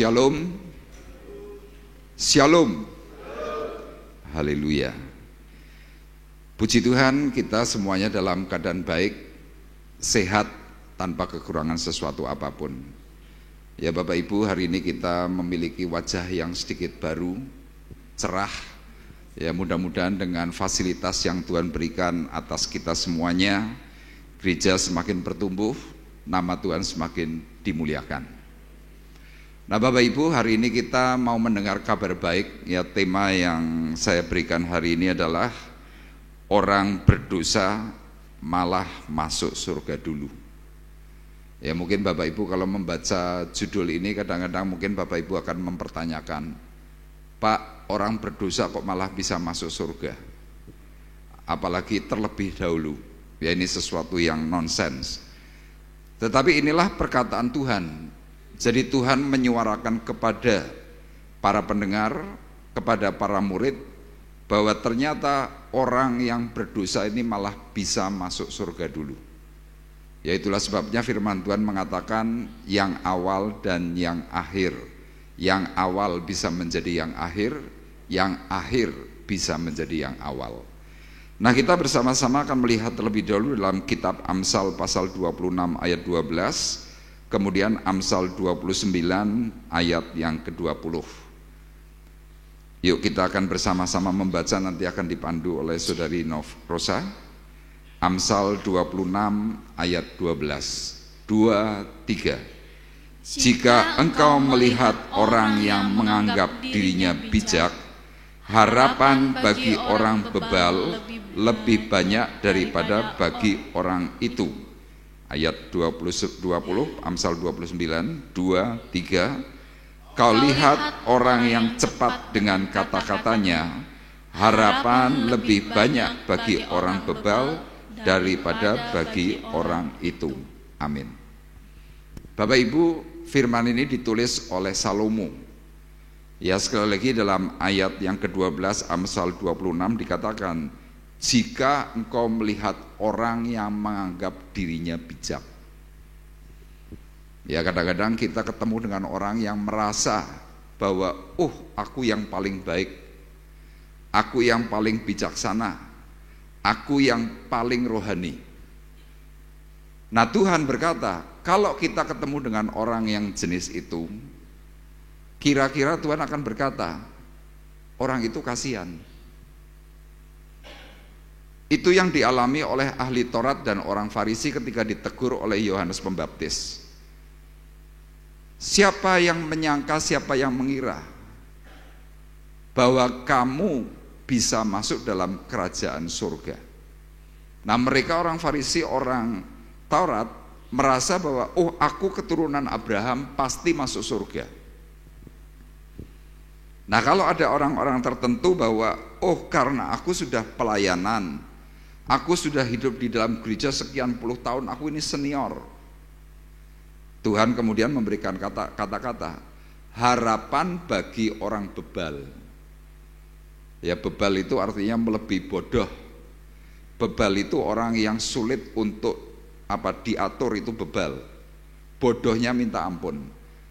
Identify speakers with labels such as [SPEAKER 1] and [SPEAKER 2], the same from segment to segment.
[SPEAKER 1] Shalom. Shalom. Haleluya. Puji Tuhan, kita semuanya dalam keadaan baik, sehat, tanpa kekurangan sesuatu apapun. Ya Bapak Ibu, hari ini kita memiliki wajah yang sedikit baru, cerah. Ya mudah-mudahan dengan fasilitas yang Tuhan berikan atas kita semuanya, gereja semakin bertumbuh, nama Tuhan semakin dimuliakan. Nah Bapak Ibu, hari ini kita mau mendengar kabar baik. Ya, tema yang saya berikan hari ini adalah orang berdosa malah masuk surga dulu. Ya mungkin Bapak Ibu kalau membaca judul ini kadang-kadang mungkin Bapak Ibu akan mempertanyakan, Pak, orang berdosa kok malah bisa masuk surga? Apalagi terlebih dahulu. Ya ini sesuatu yang nonsens. Tetapi inilah perkataan Tuhan. Jadi Tuhan menyuarakan kepada para pendengar, kepada para murid, bahwa ternyata orang yang berdosa ini malah bisa masuk surga dulu. Ya itulah sebabnya firman Tuhan mengatakan yang awal dan yang akhir. Yang awal bisa menjadi yang akhir bisa menjadi yang awal. Nah kita bersama-sama akan melihat terlebih dahulu dalam kitab Amsal pasal 26 ayat 12. Kemudian Amsal 29 ayat yang ke-20. Yuk kita akan bersama-sama membaca, nanti akan dipandu oleh Saudari Rosa. Amsal 26 ayat 12. 2, 3. Jika engkau melihat orang yang menganggap dirinya bijak, harapan bagi orang bebal lebih banyak daripada bagi orang itu. Ayat 20, Amsal 29, 2, 3. Kau lihat orang yang cepat dengan kata-katanya, harapan lebih banyak bagi orang bebal daripada bagi orang itu. Amin. Bapak Ibu, firman ini ditulis oleh Salomo. Ya sekali lagi dalam ayat yang ke-12 Amsal 26 dikatakan, jika engkau melihat orang yang menganggap dirinya bijak. Ya kadang-kadang kita ketemu dengan orang yang merasa bahwa aku yang paling baik, aku yang paling bijaksana, aku yang paling rohani. Nah Tuhan berkata, kalau kita ketemu dengan orang yang jenis itu, kira-kira Tuhan akan berkata, orang itu kasihan. Itu yang dialami oleh ahli Taurat dan orang Farisi ketika ditegur oleh Yohanes Pembaptis. Siapa yang menyangka, siapa yang mengira bahwa kamu bisa masuk dalam kerajaan surga? Nah mereka orang Farisi, orang Taurat merasa bahwa aku keturunan Abraham pasti masuk surga. Nah kalau ada orang-orang tertentu bahwa karena aku sudah pelayanan, aku sudah hidup di dalam gereja sekian puluh tahun, aku ini senior. Tuhan kemudian memberikan kata-kata harapan bagi orang bebal. Ya bebal itu artinya melebihi bodoh. Bebal itu orang yang sulit untuk diatur, itu bebal. Bodohnya minta ampun.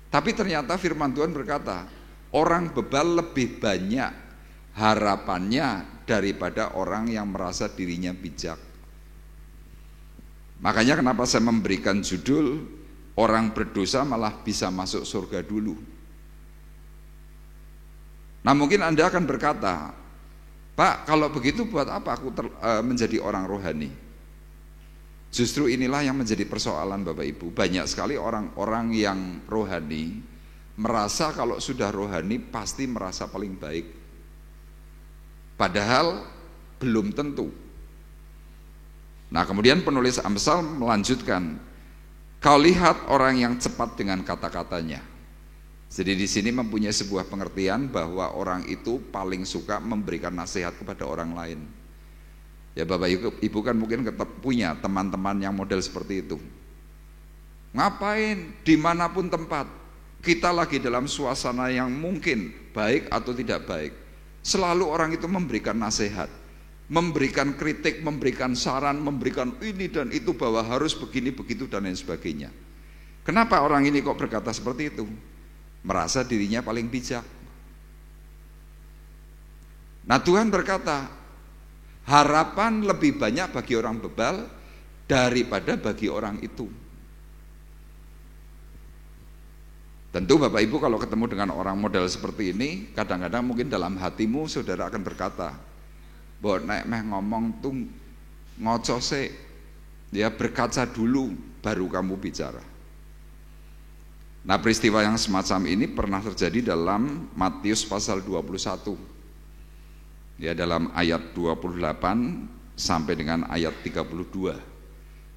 [SPEAKER 1] Tapi ternyata firman Tuhan berkata, orang bebal lebih banyak harapannya daripada orang yang merasa dirinya bijak. Makanya kenapa saya memberikan judul orang berdosa malah bisa masuk surga dulu. Nah mungkin Anda akan berkata, Pak kalau begitu buat apa aku menjadi orang rohani? Justru inilah yang menjadi persoalan Bapak Ibu. Banyak sekali orang-orang yang rohani merasa kalau sudah rohani pasti merasa paling baik. Padahal belum tentu. Nah kemudian penulis Amsal melanjutkan, kau lihat orang yang cepat dengan kata-katanya. Jadi di sini mempunyai sebuah pengertian bahwa orang itu paling suka memberikan nasihat kepada orang lain. Ya Bapak Ibu kan mungkin punya teman-teman yang model seperti itu. Ngapain dimanapun tempat, kita lagi dalam suasana yang mungkin baik atau tidak baik, selalu orang itu memberikan nasihat, memberikan kritik, memberikan saran, memberikan ini dan itu bahwa harus begini begitu dan lain sebagainya. Kenapa orang ini kok berkata seperti itu? merasa dirinya paling bijak. Nah, Tuhan berkata, harapan lebih banyak bagi orang bebal daripada bagi orang itu. Tentu Bapak Ibu kalau ketemu dengan orang model seperti ini, kadang-kadang mungkin dalam hatimu saudara akan berkata, bahwa nek meh ngomong tuh ngoco sih, ya berkaca dulu baru kamu bicara. Nah, peristiwa yang semacam ini pernah terjadi dalam Matius pasal 21. Ya, dalam ayat 28 sampai dengan ayat 32.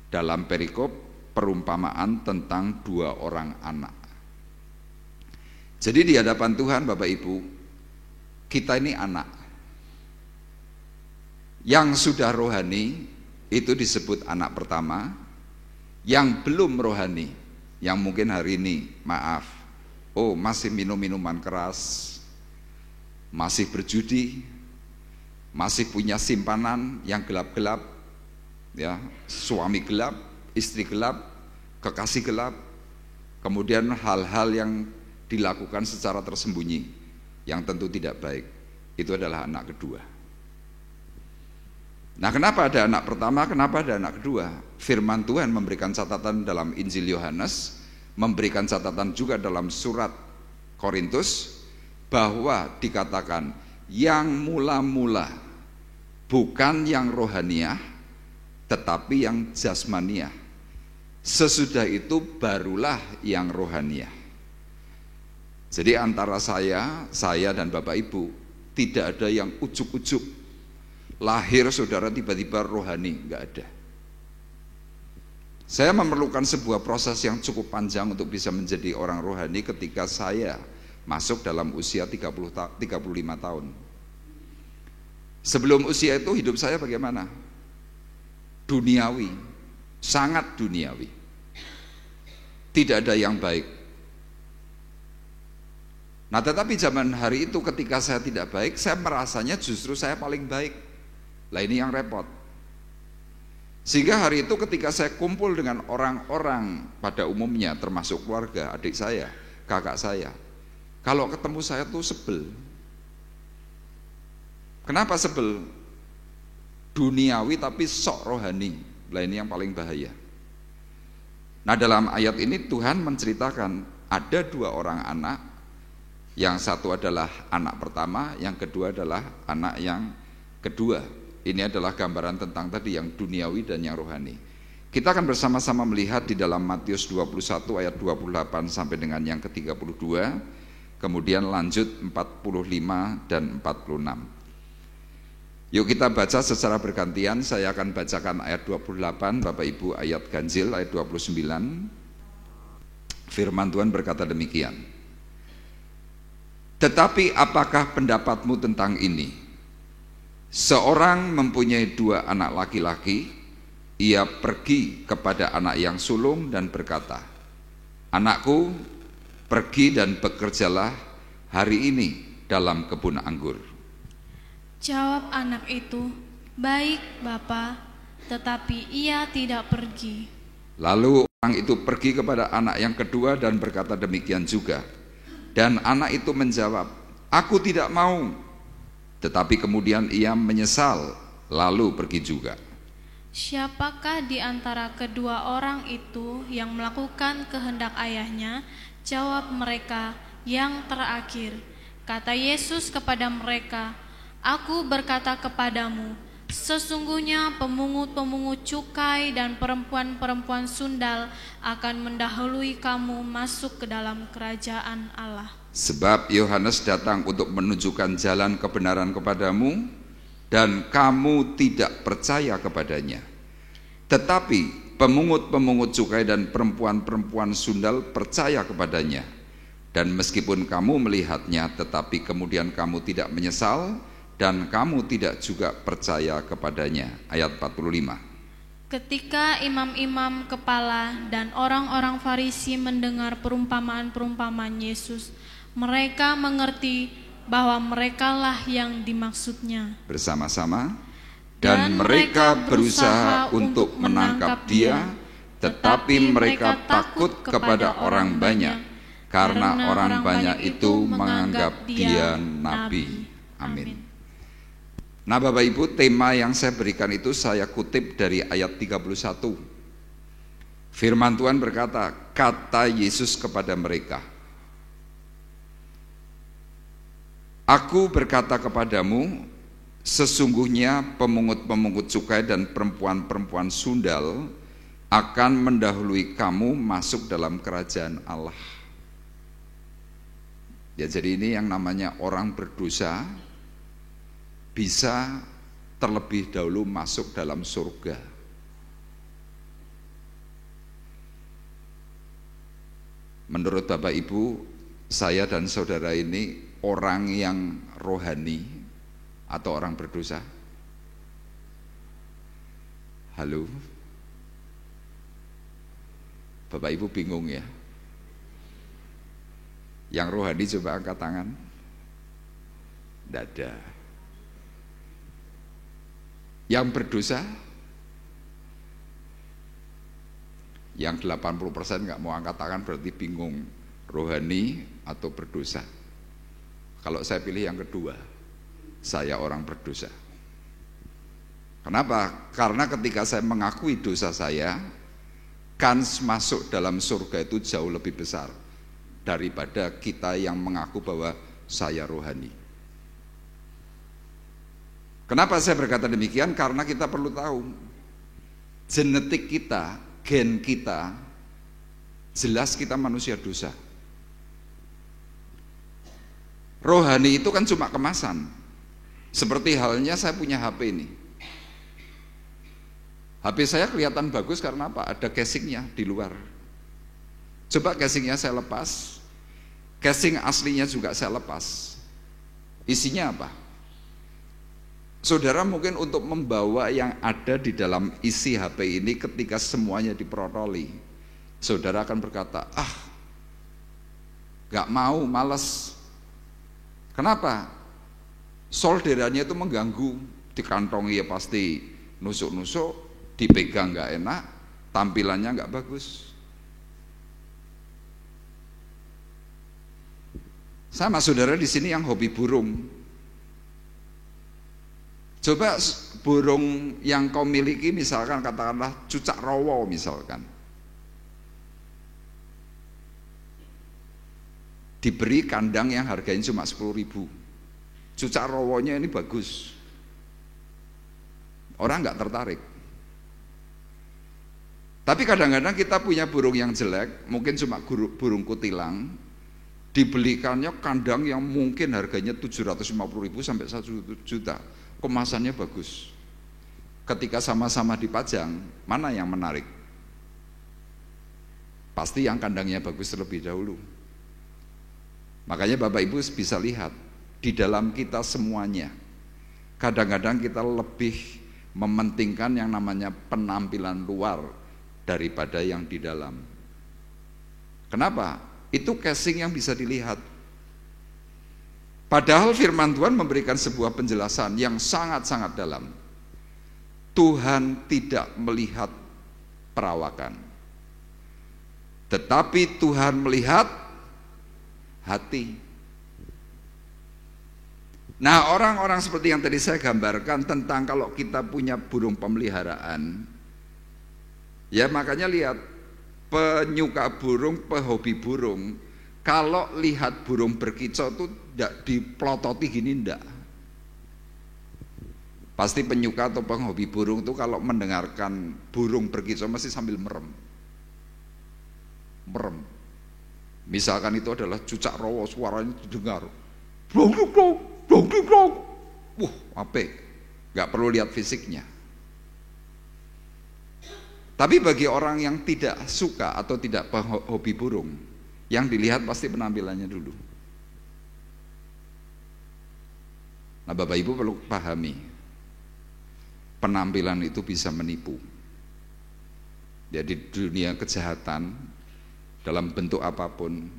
[SPEAKER 1] Dalam perikop perumpamaan tentang dua orang anak. Jadi di hadapan Tuhan Bapak Ibu, kita ini anak. Yang sudah rohani itu disebut anak pertama. Yang belum rohani, yang mungkin hari ini maaf, masih minum minuman keras, masih berjudi, masih punya simpanan yang gelap-gelap, ya, suami gelap, istri gelap, kekasih gelap, kemudian hal-hal yang dilakukan secara tersembunyi yang tentu tidak baik, itu adalah anak kedua. Nah, kenapa ada anak pertama, kenapa ada anak kedua? Firman Tuhan memberikan catatan dalam Injil Yohanes, memberikan catatan juga dalam surat Korintus, bahwa dikatakan yang mula-mula bukan yang rohaniah, tetapi yang jasmaniah. Sesudah itu barulah yang rohaniah. Jadi antara saya dan Bapak Ibu tidak ada yang ujuk-ujuk lahir saudara tiba-tiba rohani, enggak ada. Saya memerlukan sebuah proses yang cukup panjang untuk bisa menjadi orang rohani ketika saya masuk dalam usia 35 tahun. Sebelum usia itu hidup saya bagaimana? Duniawi, sangat duniawi. Tidak ada yang baik. Nah, tetapi zaman hari itu ketika saya tidak baik, saya merasanya justru saya paling baik. Lah ini yang repot. Sehingga hari itu ketika saya kumpul dengan orang-orang pada umumnya, termasuk keluarga, adik saya, kakak saya, kalau ketemu saya tuh sebel. Kenapa sebel? Duniawi tapi sok rohani. Lah ini yang paling bahaya. Nah, dalam ayat ini Tuhan menceritakan ada dua orang anak. Yang satu adalah anak pertama, yang kedua adalah anak yang kedua. Ini adalah gambaran tentang tadi yang duniawi dan yang rohani. Kita akan bersama-sama melihat di dalam Matius 21 ayat 28 sampai dengan yang ke-32, kemudian lanjut 45 dan 46. Yuk kita baca secara bergantian. Saya akan bacakan ayat 28, Bapak Ibu ayat ganjil ayat 29. Firman Tuhan berkata demikian. Tetapi apakah pendapatmu tentang ini? Seorang mempunyai dua anak laki-laki, ia pergi kepada anak yang sulung dan berkata, "Anakku, pergi dan bekerjalah hari ini dalam kebun anggur."
[SPEAKER 2] Jawab anak itu, "Baik, Bapa," tetapi ia tidak pergi.
[SPEAKER 1] Lalu orang itu pergi kepada anak yang kedua dan berkata demikian juga. Dan anak itu menjawab, "Aku tidak mau." Tetapi kemudian ia menyesal, lalu pergi juga.
[SPEAKER 2] Siapakah di antara kedua orang itu yang melakukan kehendak ayahnya? Jawab mereka, "Yang terakhir." Kata Yesus kepada mereka, "Aku berkata kepadamu, sesungguhnya pemungut-pemungut cukai dan perempuan-perempuan sundal akan mendahului kamu masuk ke dalam kerajaan Allah.
[SPEAKER 1] Sebab Yohanes datang untuk menunjukkan jalan kebenaran kepadamu, dan kamu tidak percaya kepadanya. Tetapi pemungut-pemungut cukai dan perempuan-perempuan sundal percaya kepadanya. Dan meskipun kamu melihatnya, tetapi kemudian kamu tidak menyesal, dan kamu tidak juga percaya kepadanya." Ayat 45.
[SPEAKER 2] Ketika imam-imam kepala dan orang-orang Farisi mendengar perumpamaan-perumpamaan Yesus, mereka mengerti bahwa merekalah yang dimaksudnya.
[SPEAKER 1] Bersama-sama. Dan mereka berusaha untuk menangkap dia, tetapi mereka takut kepada orang banyak, karena orang banyak itu menganggap dia nabi. Amin. Nah Bapak Ibu, tema yang saya berikan itu saya kutip dari ayat 31. Firman Tuhan berkata, kata Yesus kepada mereka, Aku berkata kepadamu, sesungguhnya pemungut-pemungut cukai dan perempuan-perempuan sundal akan mendahului kamu masuk dalam kerajaan Allah. Ya, jadi ini yang namanya orang berdosa bisa terlebih dahulu masuk dalam surga. Menurut Bapak Ibu, saya dan saudara ini orang yang rohani atau orang berdosa? Halo? Bapak Ibu bingung ya? Yang rohani coba angkat tangan. Tidak ada. Yang berdosa? Yang 80% nggak mau angkat tangan berarti bingung, rohani atau berdosa. Kalau saya pilih yang kedua, saya orang berdosa. Kenapa? Karena ketika saya mengakui dosa saya, kans masuk dalam surga itu jauh lebih besar daripada kita yang mengaku bahwa saya rohani. Kenapa saya berkata demikian? Karena kita perlu tahu, genetik kita, gen kita, jelas kita manusia dosa. Rohani itu kan cuma kemasan. Seperti halnya saya punya HP ini. HP saya kelihatan bagus karena apa? Ada casingnya di luar. Coba casingnya saya lepas, casing aslinya juga saya lepas. Isinya apa? Saudara mungkin untuk membawa yang ada di dalam isi HP ini ketika semuanya diprotoli, saudara akan berkata, gak mau, males. Kenapa? Solderannya itu mengganggu, dikantongi ya pasti nusuk-nusuk, dipegang gak enak, tampilannya gak bagus. Sama saudara di sini yang hobi burung. Coba burung yang kau miliki misalkan katakanlah cucak rowo misalkan. Diberi kandang yang harganya cuma 10.000. Cucak rowonya ini bagus. Orang nggak tertarik. Tapi kadang-kadang kita punya burung yang jelek, mungkin cuma burung kutilang, dibelikannya kandang yang mungkin harganya 750.000 sampai 1 juta. Kemasannya bagus. Ketika sama-sama dipajang, mana yang menarik? Pasti yang kandangnya bagus terlebih dahulu. Makanya Bapak Ibu bisa lihat di dalam kita semuanya, kadang-kadang kita lebih mementingkan yang namanya penampilan luar daripada yang di dalam. Kenapa? Itu casing yang bisa dilihat. Padahal firman Tuhan memberikan sebuah penjelasan yang sangat-sangat dalam. Tuhan tidak melihat perawakan, tetapi Tuhan melihat hati. Nah, orang-orang seperti yang tadi saya gambarkan tentang kalau kita punya burung pemeliharaan, ya makanya lihat, penyuka burung, pehobi burung, kalau lihat burung berkicau itu tidak diplototi gini, enggak. Pasti penyuka atau penghobi burung itu kalau mendengarkan burung berkicau masih sambil merem. Merem. Misalkan itu adalah cucak rowo, suaranya didengar. Blong, blong, blong, blong. Apik. Gak perlu lihat fisiknya. Tapi bagi orang yang tidak suka atau tidak hobi burung, yang dilihat pasti penampilannya dulu. Nah, Bapak Ibu perlu pahami, penampilan itu bisa menipu. Jadi dunia kejahatan dalam bentuk apapun,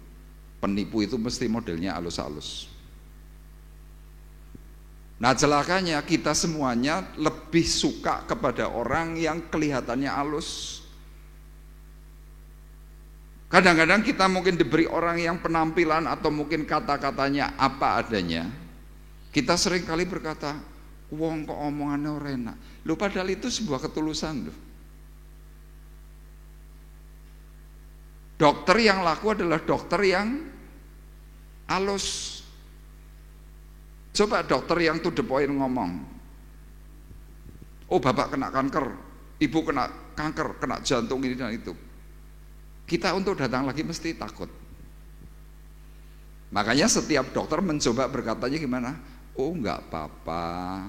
[SPEAKER 1] penipu itu mesti modelnya halus-halus. Nah, celakanya kita semuanya lebih suka kepada orang yang kelihatannya halus. Kadang-kadang kita mungkin diberi orang yang penampilan atau mungkin kata-katanya apa adanya. Kita sering kali berkata, wong kok omongannya ora enak. Loh, padahal itu sebuah ketulusan loh. Dokter yang laku adalah dokter yang halus. Coba dokter yang to the point ngomong, oh bapak kena kanker, ibu kena kanker, kena jantung ini dan itu. Kita untuk datang lagi mesti takut. Makanya setiap dokter mencoba berkatanya gimana? Oh enggak apa-apa,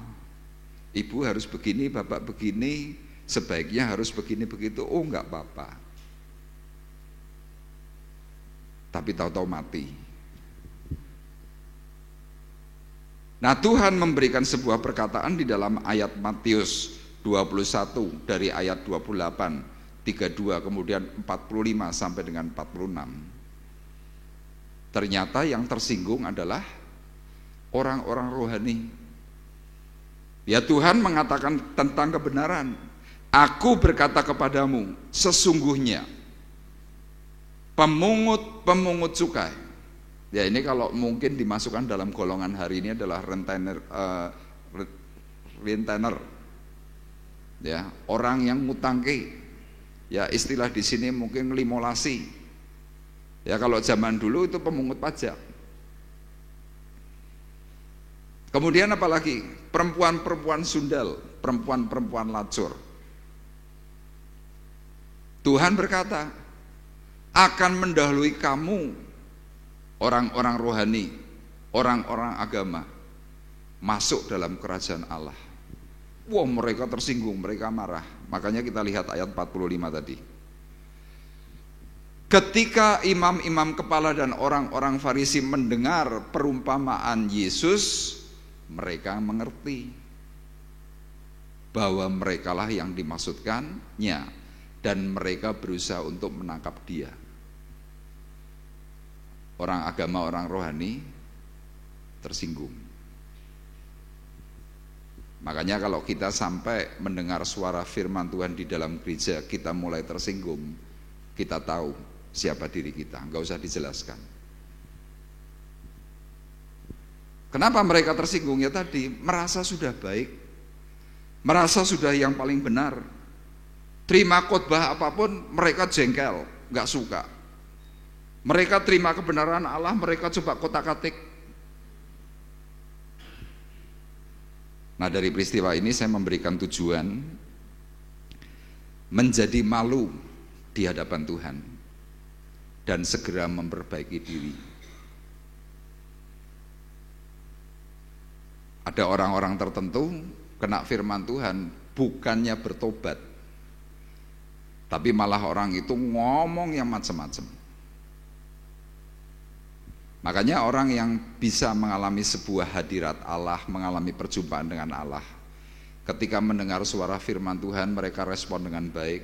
[SPEAKER 1] ibu harus begini, bapak begini, sebaiknya harus begini begitu. Oh enggak apa-apa. Tapi tahu-tahu mati. Nah, Tuhan memberikan sebuah perkataan di dalam ayat Matius 21 dari ayat 28, 32 kemudian 45 sampai dengan 46. Ternyata yang tersinggung adalah orang-orang rohani. Ya, Tuhan mengatakan tentang kebenaran. Aku berkata kepadamu, sesungguhnya pemungut cukai. Ya, ini kalau mungkin dimasukkan dalam golongan hari ini adalah rentainer. Ya, orang yang ngutangke. Ya, istilah di sini mungkin limolasi. Ya, kalau zaman dulu itu pemungut pajak. Kemudian apalagi? Perempuan-perempuan sundal, perempuan-perempuan lacur. Tuhan berkata, akan mendahului kamu orang-orang rohani, orang-orang agama masuk dalam kerajaan Allah. Wah, mereka tersinggung, mereka marah. Makanya kita lihat ayat 45 tadi. Ketika imam-imam kepala dan orang-orang Farisi mendengar perumpamaan Yesus, mereka mengerti bahwa merekalah yang dimaksudkannya dan mereka berusaha untuk menangkap dia. Orang agama, orang rohani tersinggung. Makanya kalau kita sampai mendengar suara firman Tuhan di dalam gereja, kita mulai tersinggung, kita tahu siapa diri kita, enggak usah dijelaskan. Kenapa mereka tersinggung? Ya tadi, merasa sudah baik, merasa sudah yang paling benar. Terima khotbah apapun, mereka jengkel, enggak suka. Mereka terima kebenaran Allah, mereka coba kotak-katik. Nah, dari peristiwa ini saya memberikan tujuan menjadi malu di hadapan Tuhan dan segera memperbaiki diri. Ada orang-orang tertentu kena firman Tuhan bukannya bertobat, tapi malah orang itu ngomong yang macam-macam. Makanya orang yang bisa mengalami sebuah hadirat Allah, mengalami perjumpaan dengan Allah, ketika mendengar suara firman Tuhan mereka respon dengan baik,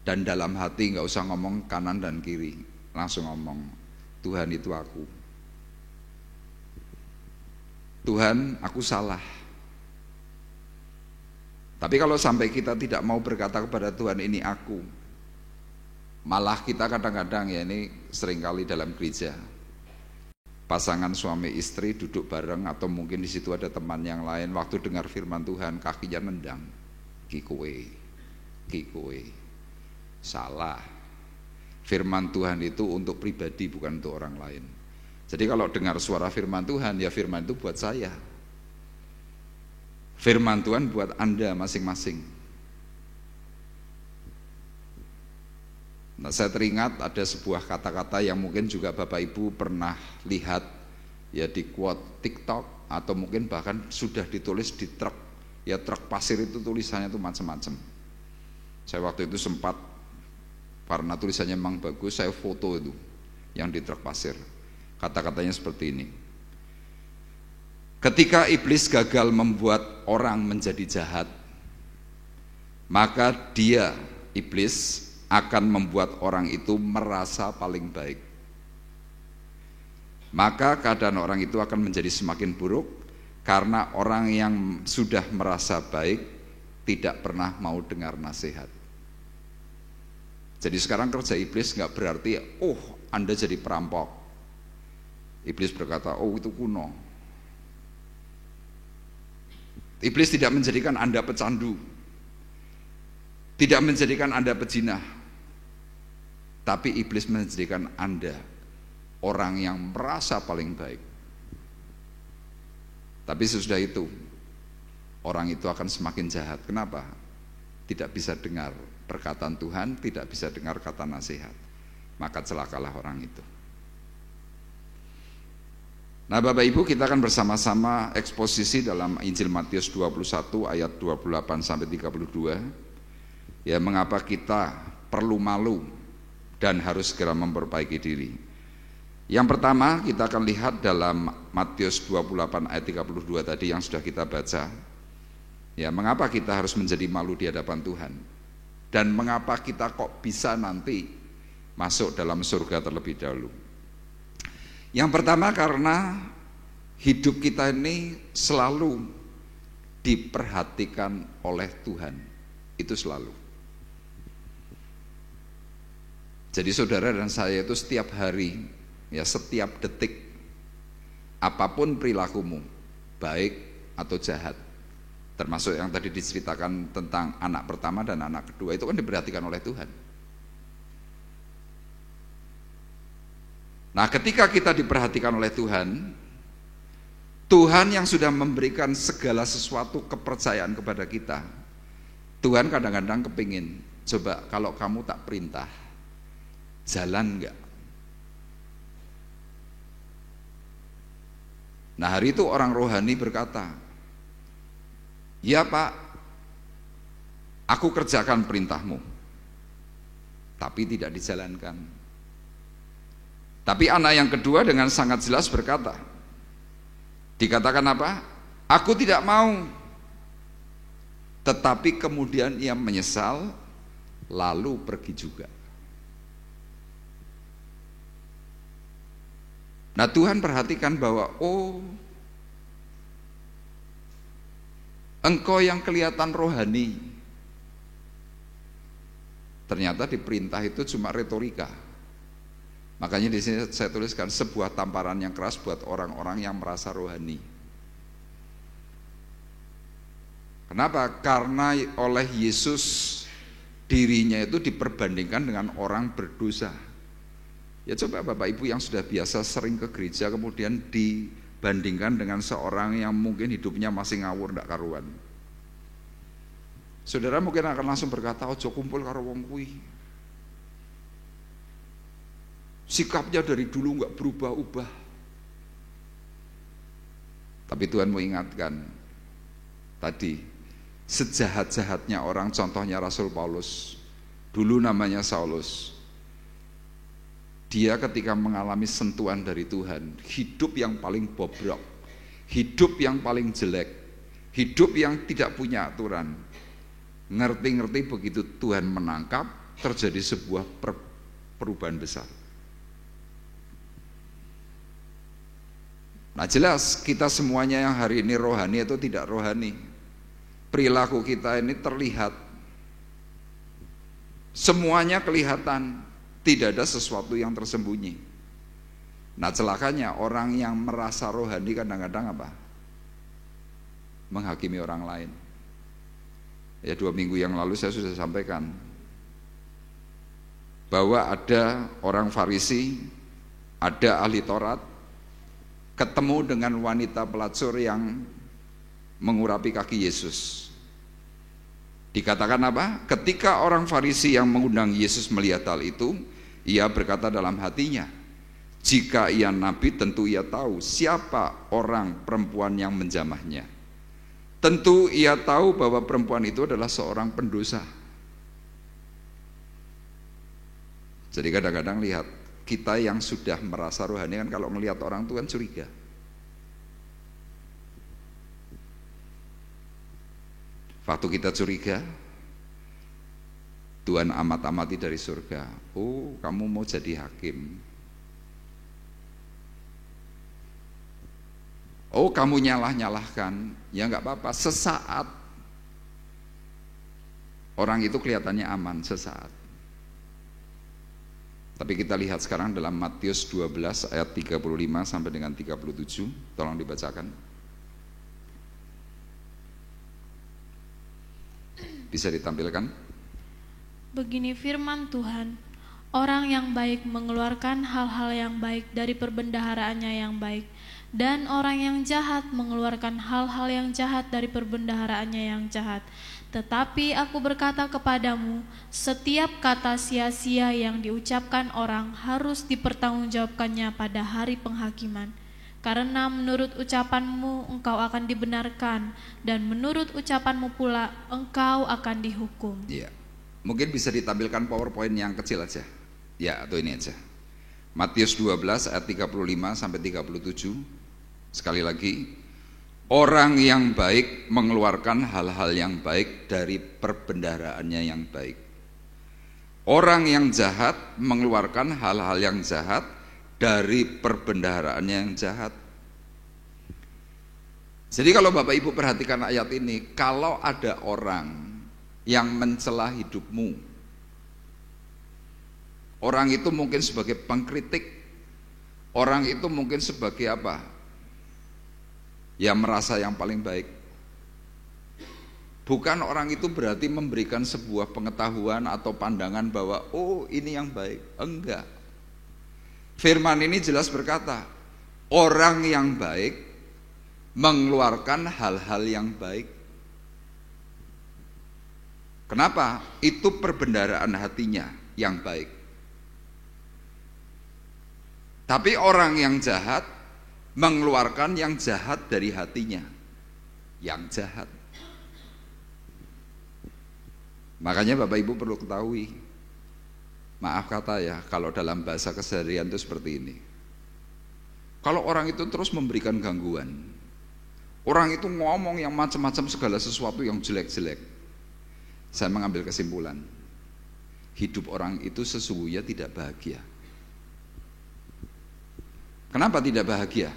[SPEAKER 1] dan dalam hati nggak usah ngomong kanan dan kiri, langsung ngomong, Tuhan itu aku, Tuhan aku salah. Tapi kalau sampai kita tidak mau berkata kepada Tuhan ini aku, malah kita kadang-kadang, ya ini seringkali dalam gereja, pasangan suami istri duduk bareng atau mungkin di situ ada teman yang lain, waktu dengar firman Tuhan kakinya nendang, ki kowe salah. Firman Tuhan itu untuk pribadi, bukan untuk orang lain. Jadi kalau dengar suara firman Tuhan, ya firman itu buat saya, firman Tuhan buat Anda masing-masing. Nah, saya teringat ada sebuah kata-kata yang mungkin juga Bapak Ibu pernah lihat ya di quote TikTok atau mungkin bahkan sudah ditulis di truk. Ya truk pasir itu tulisannya itu macam-macam. Saya waktu itu sempat, karena tulisannya memang bagus, saya foto itu yang di truk pasir. Kata-katanya seperti ini. Ketika iblis gagal membuat orang menjadi jahat, maka dia, iblis, akan membuat orang itu merasa paling baik. Maka keadaan orang itu akan menjadi semakin buruk, karena orang yang sudah merasa baik tidak pernah mau dengar nasihat. Jadi sekarang kerja iblis nggak berarti, oh Anda jadi perampok. Iblis berkata, oh itu kuno. Iblis tidak menjadikan Anda pecandu, tidak menjadikan Anda pezina, tapi iblis menjadikan Anda orang yang merasa paling baik. Tapi sesudah itu, orang itu akan semakin jahat. Kenapa? Tidak bisa dengar perkataan Tuhan, tidak bisa dengar kata nasihat. Maka celakalah orang itu. Nah Bapak Ibu, kita akan bersama-sama eksposisi dalam Injil Matius 21 ayat 28 sampai 32. Ya, mengapa kita perlu malu dan harus segera memperbaiki diri. Yang pertama kita akan lihat dalam Matius 28 ayat 32 tadi yang sudah kita baca. Ya, mengapa kita harus menjadi malu di hadapan Tuhan? Dan mengapa kita kok bisa nanti masuk dalam surga terlebih dahulu? Yang pertama karena hidup kita ini selalu diperhatikan oleh Tuhan. Itu selalu. Jadi saudara dan saya itu setiap hari, ya setiap detik, apapun perilakumu, baik atau jahat, termasuk yang tadi diceritakan tentang anak pertama dan anak kedua, itu kan diperhatikan oleh Tuhan. Nah ketika kita diperhatikan oleh Tuhan, Tuhan yang sudah memberikan segala sesuatu kepercayaan kepada kita, Tuhan kadang-kadang kepingin, coba kalau kamu tak perintah, jalan enggak? Nah hari itu orang rohani berkata, ya Pak, aku kerjakan perintahmu, tapi tidak dijalankan. Tapi anak yang kedua dengan sangat jelas berkata, dikatakan apa? Aku tidak mau. Tetapi kemudian ia menyesal, lalu pergi juga. Nah Tuhan perhatikan bahwa engkau yang kelihatan rohani, ternyata diperintah itu cuma retorika. Makanya di sini saya tuliskan sebuah tamparan yang keras buat orang-orang yang merasa rohani. Kenapa? Karena oleh Yesus dirinya itu diperbandingkan dengan orang berdosa. Ya coba Bapak Ibu yang sudah biasa sering ke gereja kemudian dibandingkan dengan seorang yang mungkin hidupnya masih ngawur ndak karuan. Saudara mungkin akan langsung berkata, ojo kumpul karo wong kuwi. Sikapnya dari dulu nggak berubah-ubah. Tapi Tuhan mau ingatkan tadi, sejahat-jahatnya orang, contohnya Rasul Paulus, dulu namanya Saulus. Dia ketika mengalami sentuhan dari Tuhan, hidup yang paling bobrok, hidup yang paling jelek, hidup yang tidak punya aturan. Ngerti-ngerti begitu Tuhan menangkap, terjadi sebuah perubahan besar. Nah jelas kita semuanya yang hari ini rohani atau tidak rohani, perilaku kita ini terlihat, semuanya kelihatan, tidak ada sesuatu yang tersembunyi. Nah celakanya orang yang merasa rohani kadang-kadang apa? Menghakimi orang lain. Ya 2 minggu yang lalu saya sudah sampaikan bahwa ada orang Farisi, ada ahli Taurat, ketemu dengan wanita pelacur yang mengurapi kaki Yesus. Dikatakan apa? Ketika orang Farisi yang mengundang Yesus melihat hal itu, ia berkata dalam hatinya, jika ia nabi tentu ia tahu siapa orang perempuan yang menjamahnya. Tentu ia tahu bahwa perempuan itu adalah seorang pendosa. Jadi kadang-kadang lihat, kita yang sudah merasa rohani kan kalau melihat orang Tuhan curiga. Waktu kita curiga, Tuhan amat-amati dari surga. Oh, kamu mau jadi hakim. Oh, kamu nyalah-nyalahkan. Ya enggak apa-apa, sesaat. Orang itu kelihatannya aman, sesaat. Tapi kita lihat sekarang dalam Matius 12 ayat 35 sampai dengan 37. Tolong dibacakan. Bisa ditampilkan?
[SPEAKER 2] Begini firman Tuhan, orang yang baik mengeluarkan hal-hal yang baik dari perbendaharaannya yang baik, dan orang yang jahat mengeluarkan hal-hal yang jahat dari perbendaharaannya yang jahat. Tetapi aku berkata kepadamu, setiap kata sia-sia yang diucapkan orang harus dipertanggungjawabkannya pada hari penghakiman. Karena menurut ucapanmu engkau akan dibenarkan, dan menurut ucapanmu pula engkau akan dihukum.
[SPEAKER 1] Iya. Mungkin bisa ditampilkan PowerPoint yang kecil aja. Ya, atau ini aja. Matius 12 ayat 35 sampai 37. Sekali lagi, orang yang baik mengeluarkan hal-hal yang baik dari perbendaharaannya yang baik. Orang yang jahat mengeluarkan hal-hal yang jahat dari perbendaharaannya yang jahat. Jadi kalau Bapak Ibu perhatikan ayat ini, kalau ada orang yang mencela hidupmu, orang itu mungkin sebagai pengkritik, orang itu mungkin sebagai apa? Ya merasa yang paling baik. Bukan orang itu berarti memberikan sebuah pengetahuan atau pandangan bahwa oh ini yang baik. Enggak. Firman ini jelas berkata, orang yang baik mengeluarkan hal-hal yang baik. Kenapa? Itu perbendaharaan hatinya yang baik. Tapi orang yang jahat mengeluarkan yang jahat dari hatinya yang jahat. Makanya Bapak Ibu perlu ketahui, maaf kata ya, kalau dalam bahasa keseharian itu seperti ini. Kalau orang itu terus memberikan gangguan, orang itu ngomong yang macam-macam segala sesuatu yang jelek-jelek, saya mengambil kesimpulan, hidup orang itu sesungguhnya tidak bahagia. Kenapa tidak bahagia?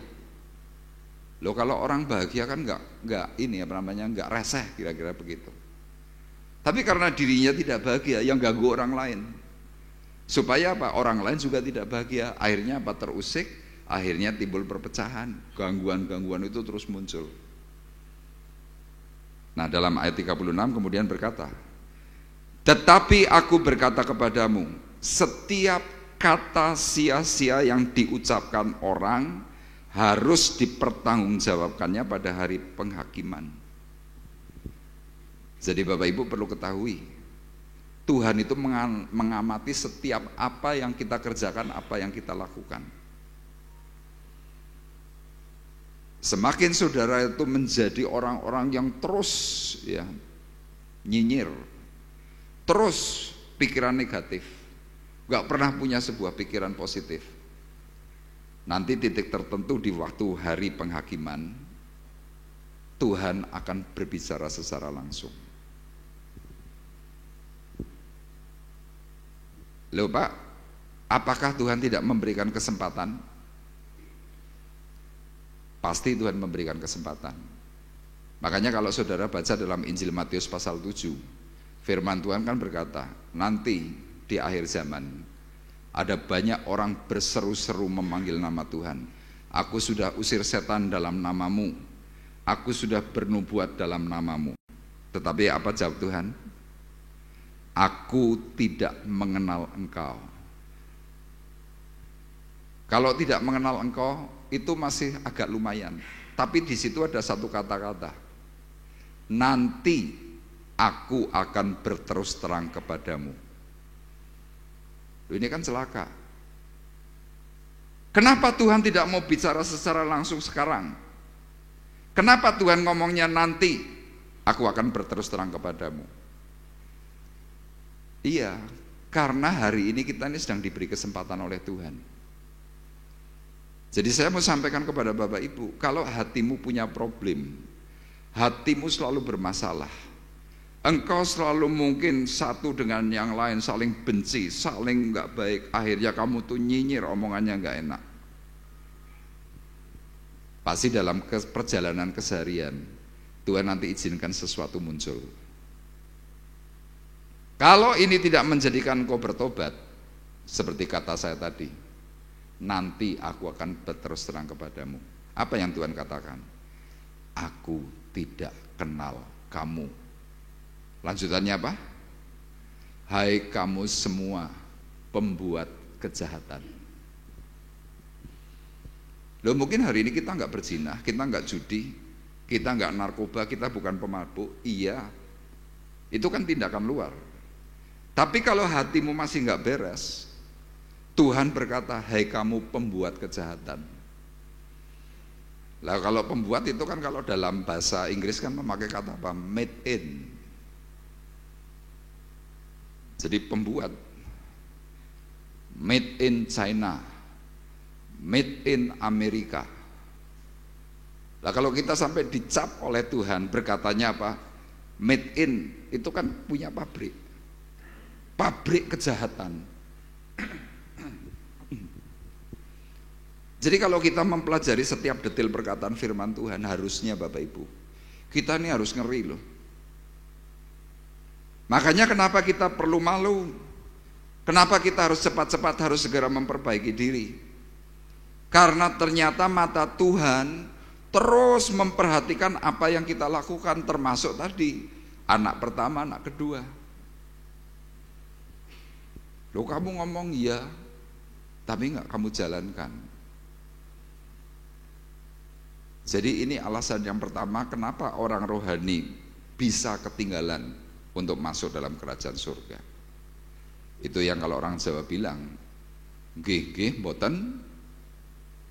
[SPEAKER 1] Loh kalau orang bahagia kan nggak ini apa namanya, nggak reseh kira-kira begitu. Tapi karena dirinya tidak bahagia, yang ganggu orang lain. Supaya apa? Orang lain juga tidak bahagia. Akhirnya apa? Terusik, akhirnya timbul perpecahan. Gangguan-gangguan itu terus muncul. Nah dalam ayat 36 kemudian berkata, tetapi aku berkata kepadamu, setiap kata sia-sia yang diucapkan orang harus dipertanggungjawabkannya pada hari penghakiman. Jadi Bapak Ibu perlu ketahui, Tuhan itu mengamati setiap apa yang kita kerjakan, apa yang kita lakukan. Semakin saudara itu menjadi orang-orang yang terus ya nyinyir, terus pikiran negatif, gak pernah punya sebuah pikiran positif, nanti titik tertentu di waktu hari penghakiman Tuhan akan berbicara secara langsung. Loh Pak, apakah Tuhan tidak memberikan kesempatan? Pasti Tuhan memberikan kesempatan. Makanya kalau saudara baca dalam Injil Matius pasal 7, firman Tuhan kan berkata, nanti di akhir zaman ada banyak orang berseru-seru memanggil nama Tuhan. Aku sudah usir setan dalam namamu, aku sudah bernubuat dalam namamu. Tetapi apa jawab Tuhan? Aku tidak mengenal engkau. Kalau tidak mengenal engkau itu masih agak lumayan. Tapi di situ ada satu kata-kata. Nanti aku akan berterus terang kepadamu. Ini kan celaka. Kenapa Tuhan tidak mau bicara secara langsung sekarang? Kenapa Tuhan ngomongnya nanti aku akan berterus terang kepadamu? Iya, karena hari ini kita ini sedang diberi kesempatan oleh Tuhan. Jadi saya mau sampaikan kepada Bapak Ibu, kalau hatimu punya problem, hatimu selalu bermasalah, engkau selalu mungkin satu dengan yang lain saling benci, saling nggak baik, akhirnya kamu tuh nyinyir, omongannya nggak enak. Pasti dalam perjalanan keseharian Tuhan nanti izinkan sesuatu muncul. Kalau ini tidak menjadikan kau bertobat, Seperti kata saya tadi, nanti aku akan berterus terang kepadamu. Apa yang Tuhan katakan? Aku tidak kenal kamu. Lanjutannya apa? Hai kamu semua pembuat kejahatan. Loh, mungkin hari ini kita nggak berzina, kita nggak judi, kita nggak narkoba, kita bukan pemabuk. Iya, itu kan tindakan luar. Tapi kalau hatimu masih nggak beres, Tuhan berkata, hai kamu pembuat kejahatan. Lah kalau pembuat itu kan kalau dalam bahasa Inggris kan memakai kata apa? Made in. Jadi pembuat. Made in China, made in Amerika. Lah kalau kita sampai dicap oleh Tuhan, berkatanya apa? Made in, itu kan punya pabrik. Pabrik kejahatan. Jadi kalau kita mempelajari setiap detail perkataan firman Tuhan, harusnya Bapak Ibu, kita ini harus ngeri loh. Makanya kenapa kita perlu malu? Kenapa kita harus cepat-cepat harus segera memperbaiki diri? Karena ternyata mata Tuhan terus memperhatikan apa yang kita lakukan, termasuk tadi anak pertama, anak kedua. Loh, kamu ngomong iya, tapi enggak kamu jalankan. Jadi ini alasan yang pertama kenapa orang rohani bisa ketinggalan untuk masuk dalam kerajaan surga. Itu yang kalau orang Jawa bilang, nggih mboten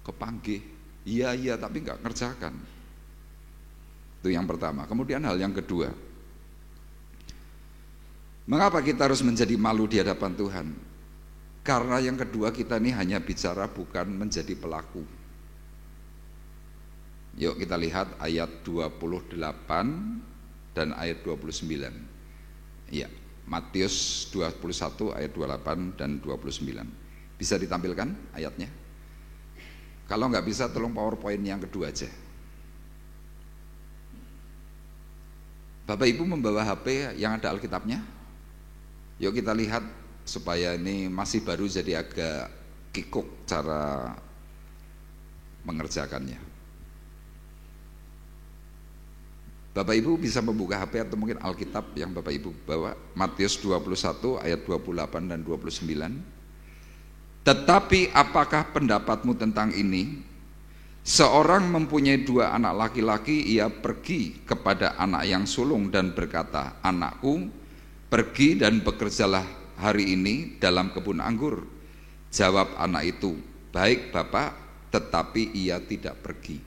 [SPEAKER 1] kepanggih. Iya tapi enggak ngerjakan. Itu yang pertama. Kemudian hal yang kedua, mengapa kita harus menjadi malu di hadapan Tuhan? Karena yang kedua, kita ini hanya bicara bukan menjadi pelaku. Yuk kita lihat ayat 28 dan ayat 29. Ya, Matius 21 ayat 28 dan 29. Bisa ditampilkan ayatnya? Kalau nggak bisa, tolong PowerPoint yang kedua aja. Bapak Ibu membawa HP yang ada Alkitabnya? Yuk kita lihat supaya ini masih baru jadi agak kikuk cara mengerjakannya. Bapak Ibu bisa membuka HP atau mungkin Alkitab yang Bapak Ibu bawa, Matius 21 ayat 28 dan 29. Tetapi apakah pendapatmu tentang ini? Seorang mempunyai 2 anak laki-laki, ia pergi kepada anak yang sulung dan berkata, anakku, pergi dan bekerjalah hari ini dalam kebun anggur. Jawab anak itu, baik Bapak, tetapi ia tidak pergi.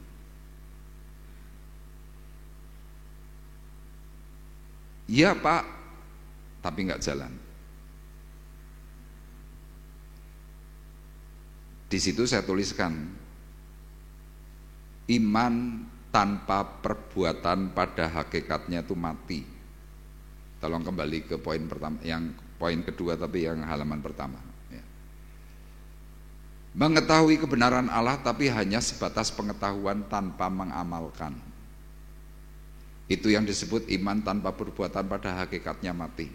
[SPEAKER 1] Iya Pak, tapi nggak jalan. Di situ saya tuliskan, iman tanpa perbuatan pada hakikatnya itu mati. Tolong kembali ke poin pertama, yang poin kedua tapi yang halaman pertama. Ya. Mengetahui kebenaran Allah tapi hanya sebatas pengetahuan tanpa mengamalkan. Itu yang disebut iman tanpa perbuatan pada hakikatnya mati.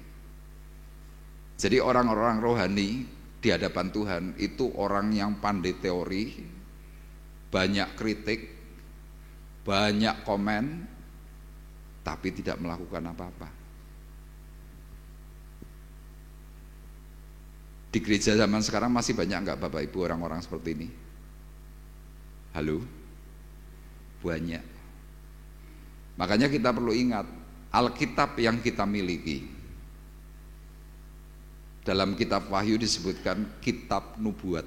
[SPEAKER 1] Jadi orang-orang rohani di hadapan Tuhan itu orang yang pandai teori, banyak kritik, banyak komen, tapi tidak melakukan apa-apa. Di gereja zaman sekarang masih banyak enggak Bapak Ibu orang-orang seperti ini? Halo? Banyak. Makanya kita perlu ingat, Alkitab yang kita miliki, dalam kitab Wahyu disebutkan kitab nubuat.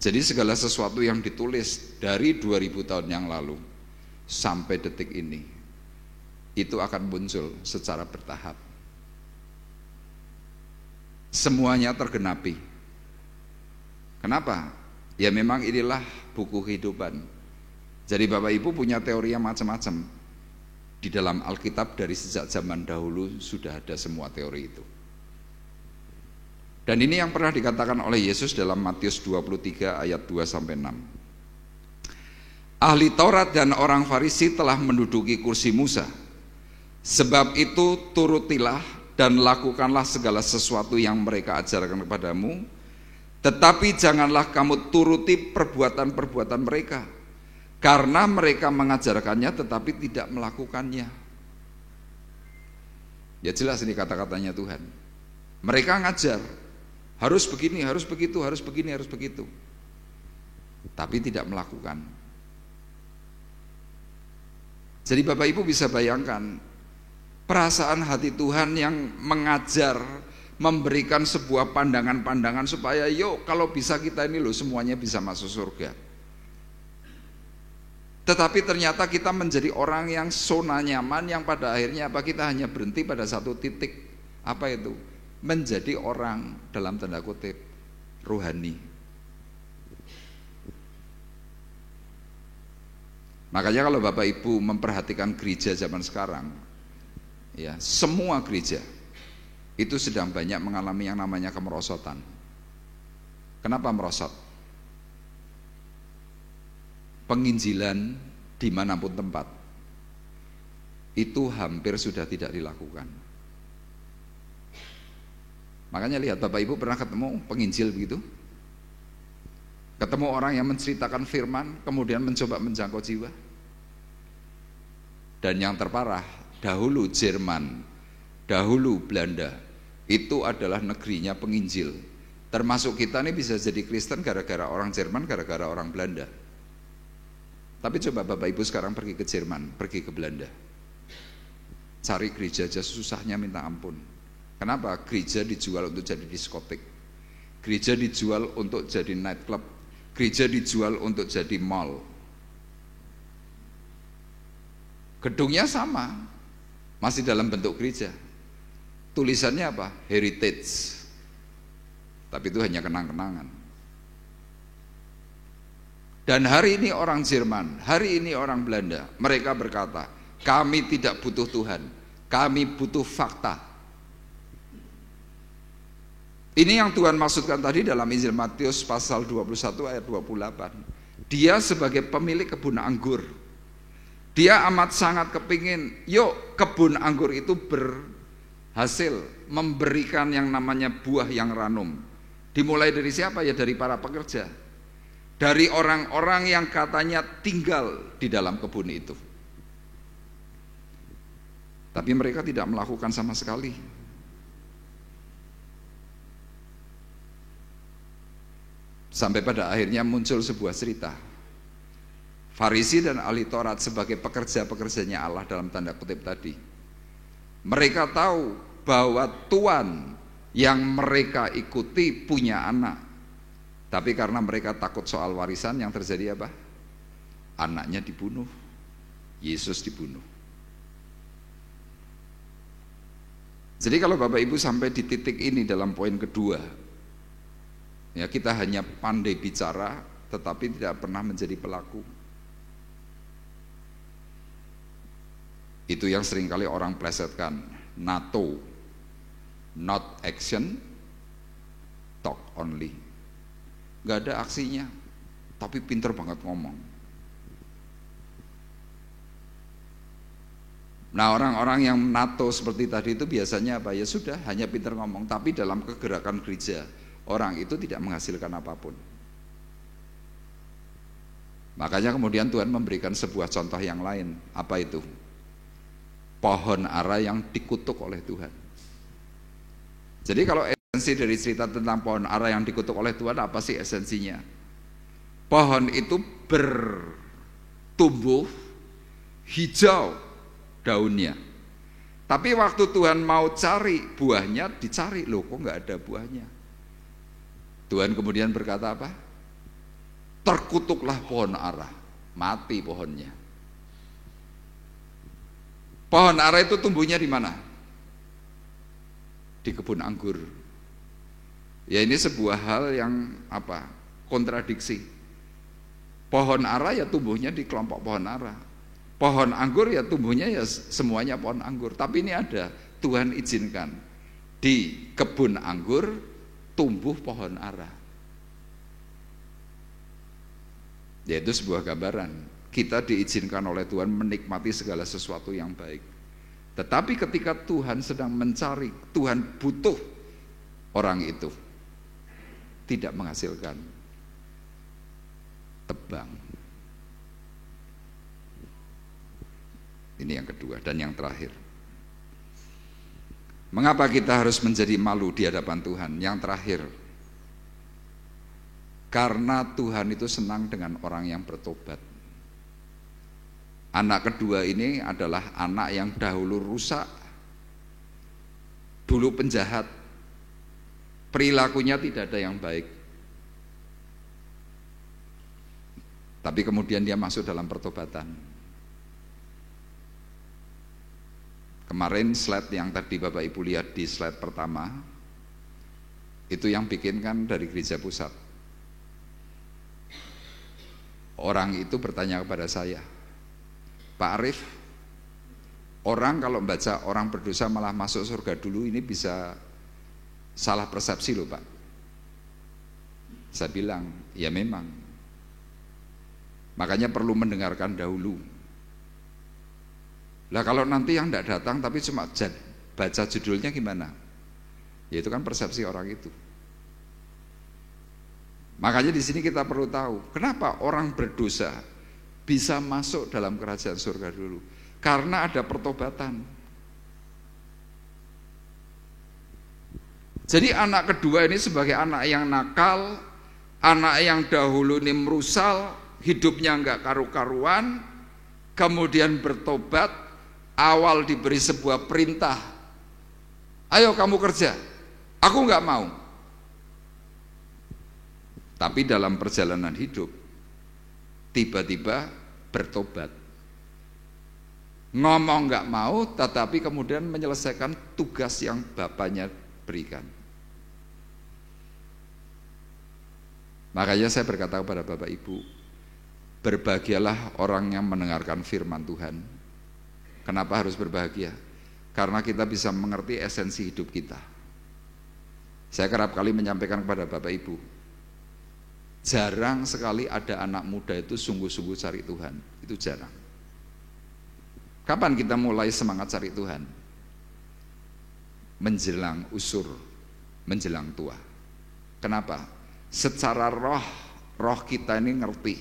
[SPEAKER 1] Jadi segala sesuatu yang ditulis dari 2000 tahun yang lalu sampai detik ini, itu akan muncul secara bertahap. Semuanya tergenapi. Kenapa? Ya memang inilah buku kehidupan. Jadi Bapak Ibu punya teori yang macam-macam. Di dalam Alkitab dari sejak zaman dahulu sudah ada semua teori itu. Dan ini yang pernah dikatakan oleh Yesus dalam Matius 23 ayat 2-6. Ahli Taurat dan orang Farisi telah menduduki kursi Musa. Sebab itu turutilah dan lakukanlah segala sesuatu yang mereka ajarkan kepadamu, tetapi janganlah kamu turuti perbuatan-perbuatan mereka, karena mereka mengajarkannya tetapi tidak melakukannya. Ya jelas ini kata-katanya Tuhan. Mereka ngajar, harus begini, harus begitu, harus begini, harus begitu, tapi tidak melakukan. Jadi Bapak Ibu bisa bayangkan perasaan hati Tuhan yang mengajar, memberikan sebuah pandangan-pandangan supaya yuk kalau bisa kita ini loh semuanya bisa masuk surga. Tetapi ternyata kita menjadi orang yang zona nyaman, yang pada akhirnya apa, kita hanya berhenti pada satu titik. Apa itu? Menjadi orang dalam tanda kutip rohani. Makanya kalau Bapak Ibu memperhatikan gereja zaman sekarang, ya, semua gereja itu sedang banyak mengalami yang namanya kemerosotan. Kenapa merosot? Penginjilan dimanapun tempat itu hampir sudah tidak dilakukan. Makanya lihat, Bapak Ibu pernah ketemu penginjil begitu? Ketemu orang yang menceritakan firman kemudian mencoba menjangkau jiwa. Dan yang terparah, dahulu Jerman, dahulu Belanda, itu adalah negerinya penginjil. Termasuk kita nih bisa jadi Kristen gara-gara orang Jerman, gara-gara orang Belanda. Tapi coba Bapak Ibu sekarang pergi ke Jerman, pergi ke Belanda, cari gereja aja susahnya minta ampun. Kenapa? Gereja dijual untuk jadi diskotik, gereja dijual untuk jadi nightclub, gereja dijual untuk jadi mall. Gedungnya sama, masih dalam bentuk gereja. Tulisannya apa? Heritage. Tapi itu hanya kenang-kenangan. Dan hari ini orang Jerman, hari ini orang Belanda, mereka berkata, kami tidak butuh Tuhan, kami butuh fakta. Ini yang Tuhan maksudkan tadi dalam Injil Matius pasal 21 ayat 28. Dia sebagai pemilik kebun anggur, dia amat sangat kepingin, yuk kebun anggur itu berhasil memberikan yang namanya buah yang ranum. Dimulai dari siapa? Ya dari para pekerja, dari orang-orang yang katanya tinggal di dalam kebun itu. Tapi mereka tidak melakukan sama sekali. Sampai pada akhirnya muncul sebuah cerita. Farisi dan ahli Taurat sebagai pekerja-pekerjanya Allah dalam tanda kutip tadi, mereka tahu bahwa Tuhan yang mereka ikuti punya anak. Tapi karena mereka takut soal warisan, yang terjadi apa? Anaknya dibunuh, Yesus dibunuh. Jadi kalau Bapak Ibu sampai di titik ini dalam poin kedua, ya kita hanya pandai bicara tetapi tidak pernah menjadi pelaku. Itu yang seringkali orang plesetkan, NATO, not action, talk only. Gak ada aksinya, tapi pinter banget ngomong. Nah orang-orang yang NATO seperti tadi itu biasanya apa? Ya sudah, hanya pinter ngomong, tapi dalam kegerakan gereja, orang itu tidak menghasilkan apapun. Makanya kemudian Tuhan memberikan sebuah contoh yang lain. Apa itu? Pohon ara yang dikutuk oleh Tuhan. Jadi kalau esensi dari cerita tentang pohon ara yang dikutuk oleh Tuhan, apa sih esensinya? Pohon itu bertumbuh hijau daunnya, tapi waktu Tuhan mau cari buahnya, dicari, loh kok nggak ada buahnya. Tuhan kemudian berkata apa? Terkutuklah pohon ara, mati pohonnya. Pohon ara itu tumbuhnya di mana? Di kebun anggur. Ya ini sebuah hal yang apa? Kontradiksi. Pohon ara ya tumbuhnya di kelompok pohon ara. Pohon anggur ya tumbuhnya ya semuanya pohon anggur. Tapi ini ada, Tuhan izinkan di kebun anggur tumbuh pohon ara. Yaitu sebuah gambaran. Kita diizinkan oleh Tuhan menikmati segala sesuatu yang baik. Tetapi ketika Tuhan sedang mencari, Tuhan butuh orang itu, tidak menghasilkan tebang. Ini yang kedua. Dan yang terakhir, mengapa kita harus menjadi malu di hadapan Tuhan? Yang terakhir, karena Tuhan itu senang dengan orang yang bertobat. Anak kedua ini adalah anak yang dahulu rusak, dulu penjahat, perilakunya tidak ada yang baik. Tapi kemudian dia masuk dalam pertobatan. Kemarin slide yang tadi Bapak Ibu lihat di slide pertama, itu yang bikinkan dari Gereja Pusat. Orang itu bertanya kepada saya, Pak Arif, orang kalau membaca orang berdosa malah masuk surga dulu, ini bisa salah persepsi loh Pak. Saya bilang, ya memang. Makanya perlu mendengarkan dahulu. Lah kalau nanti yang tidak datang tapi cuma baca judulnya gimana? Ya itu kan persepsi orang itu. Makanya di sini kita perlu tahu, kenapa orang berdosa bisa masuk dalam kerajaan surga dulu? Karena ada pertobatan. Jadi anak kedua ini sebagai anak yang nakal, anak yang dahulu ini merusal, hidupnya enggak karu-karuan, kemudian bertobat, awal diberi sebuah perintah, ayo kamu kerja, aku enggak mau. Tapi dalam perjalanan hidup tiba-tiba bertobat, ngomong nggak mau, tetapi kemudian menyelesaikan tugas yang bapaknya berikan. Makanya saya berkata kepada Bapak Ibu, berbahagialah orang yang mendengarkan firman Tuhan. Kenapa harus berbahagia? Karena kita bisa mengerti esensi hidup kita. Saya kerap kali menyampaikan kepada Bapak Ibu, jarang sekali ada anak muda itu sungguh-sungguh cari Tuhan. Itu jarang. Kapan kita mulai semangat cari Tuhan? Menjelang usur, menjelang tua. Kenapa? Secara roh kita ini ngerti,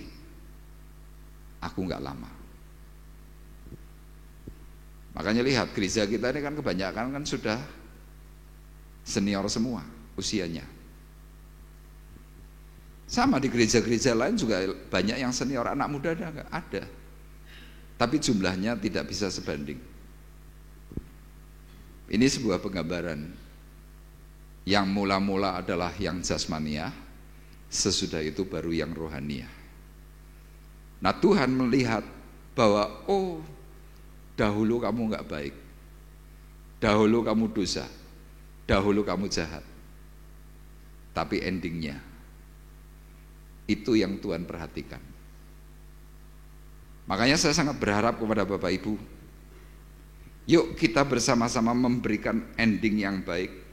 [SPEAKER 1] aku nggak lama. Makanya lihat gereja kita ini kan kebanyakan kan sudah senior semua usianya. Sama di gereja-gereja lain juga banyak yang senior, anak muda ada nggak? Ada. Tapi jumlahnya tidak bisa sebanding. Ini sebuah penggambaran. Yang mula-mula adalah yang jasmaniah, sesudah itu baru yang rohaniah. Nah Tuhan melihat bahwa dahulu kamu nggak baik, dahulu kamu dosa, dahulu kamu jahat. Tapi endingnya itu yang Tuhan perhatikan. Makanya saya sangat berharap kepada Bapak Ibu, yuk kita bersama-sama memberikan ending yang baik.